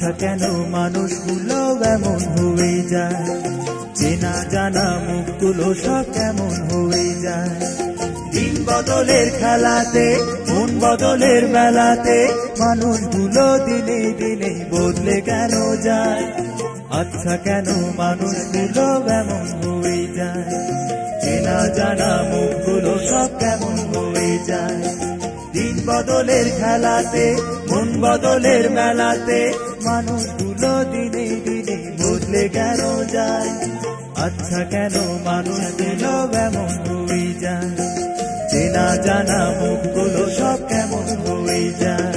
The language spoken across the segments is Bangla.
আচ্ছা কেন মানুষগুলো এমন হয়ে যায়, চেনা জানা মুখগুলো সব কেমন হয়ে যায়। দিন বদলের খেলাতে মন বদলের মেলাতে মানুষগুলো দিনে দিনে বদলে কেন যায়। আচ্ছা কেন মানুষগুলো এমন হয়ে যায়, চেনা জানা মুখগুলো সব কেমন হয়ে যায়। দিন বদলের খেলাতে মন বদলের মেলাতে মানুষগুলো দিনে দিনে বদলে কেন যায়। আচ্ছা কেন মানুষগুলো এমন হয়ে যায়, চেনা জানা মুখগুলো সব কেমন হয়ে যায়।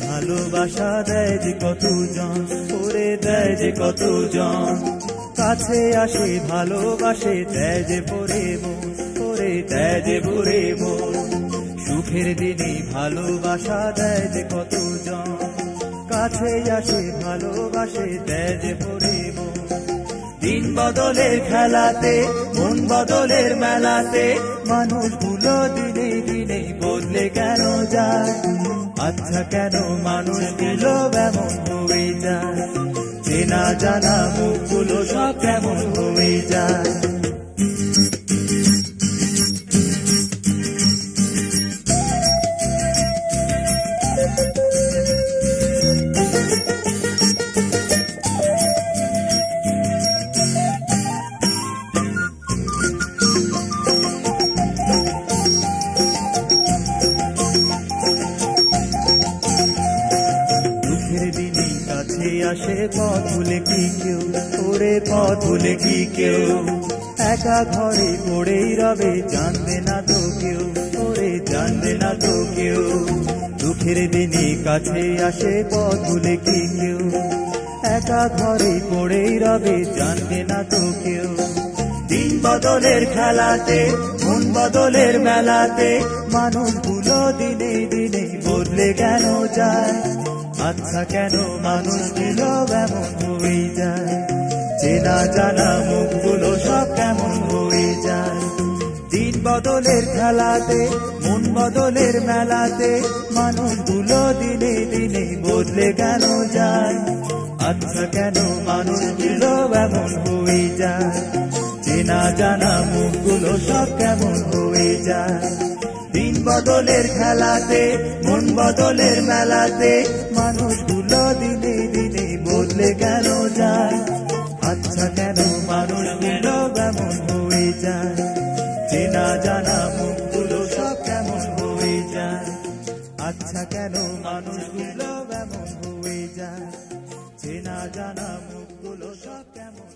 ভালোবাসা দেয় যে কতজন, করে দেয় যে কতজন, কাছে আসে ভালোবাসে দেয় যে পরে মন, করে দেয় যে ভরে মন। সুখের দিনে ভালোবাসা দেয় যে কতজন, কাছে আসে ভালোবাসে দেয় যে পরে মন। দিন বদলের খেলাতে মন বদলের মেলাতে মানুষগুলো দিনে দিনে বদলে কেন যায়। আচ্ছা কেন মানুষগুলো এমন হয়ে যায়, চেনা জানা মুখগুলো সব কেমন হয়ে যায়। আসে পথ ভুলে কি কেউ, ওরে পথ ভুলে কি কেউ, একা ঘরে পড়েই রবে জানবে না তো কেউ, ওরে জানবে না তো কেউ। দুঃখের দিনে কাছে আসে পথ ভুলে কি কেউ, একা ঘরে পড়েই রবে জানবে না তো কেউ। দিন বদলের খেলাতে মন বদলের মেলাতে মানুষগুলো দিনে দিনে বদলে কেন যায়। আচ্ছা কেন মানুষগুলো এমন হয়ে যায়, চেনা জানা মুখগুলো সব কেমন হয়ে যায়। দিন বদলের খেলাতে মন বদলের মেলাতে মানুষগুলো দিনে দিনে বদলে কেন যায়। আচ্ছা কেন মানুষগুলো এমন হয়ে যায়, চেনা জানা মুখগুলো সব কেমন হয়ে যায়। দিন বদলের খেলাতে মন বদলের মেলাতে মানুষগুলো দিনে দিনে বদলে কেন যায়। আচ্ছা কেন মানুষগুলো এমন হয়ে যায়, চেনা জানা মুখগুলো সব কেমন হয়ে যায়। আচ্ছা কেন মানুষগুলো এমন হয়ে যায়, চেনা জানা মুখগুলো সব কেমন